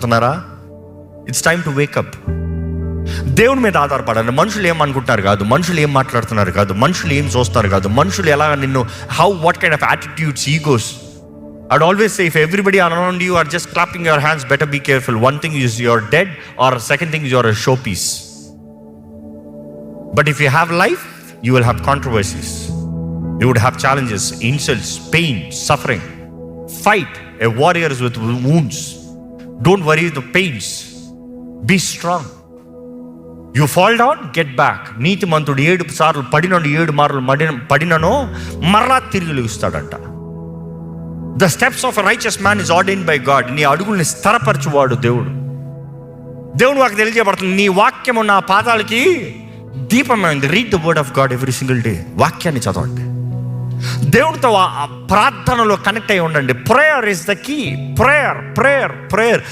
నిద్రపోతున్నారా? It's time to wake up. దేవుని మీద ఆధారపడండి. మనుషులు ఏమనుకుంటున్నారు కాదు, మనుషులు ఏం మాట్లాడుతున్నారు కాదు, మనుషులు ఏం చూస్తారు కాదు, మనుషులు ఎలా నిన్ను what kind of attitudes, egos. I'd always say, if everybody around you are just clapping your hands, better be careful. One thing is you're dead, or second thing is you're a showpiece. But if you have life, you will have controversies. You would have challenges, insults, pain, suffering. Fight. A warrior is with wounds. Don't worry the pains. Be strong. You fall down, get back. నీతిమంతుడు 7 సార్లు పడినను 7 మార్లు పడినను మరలా తిరిగి లేస్తాడంట. The steps of a righteous man is ordained by God. నీ అడుగుల్ని స్థిరపరచువాడు దేవుడు. దేవుడు వాకి తెలియజేయబడుతుంది, నీ వాక్యము నా పాదాలకి దీపమైంది. Read the word of God every single day. వాక్యాన్ని చదవండి. దేవుడితో ప్రార్థనలో కనెక్ట్ అయి ఉండండి. Prayer is the key. Prayer.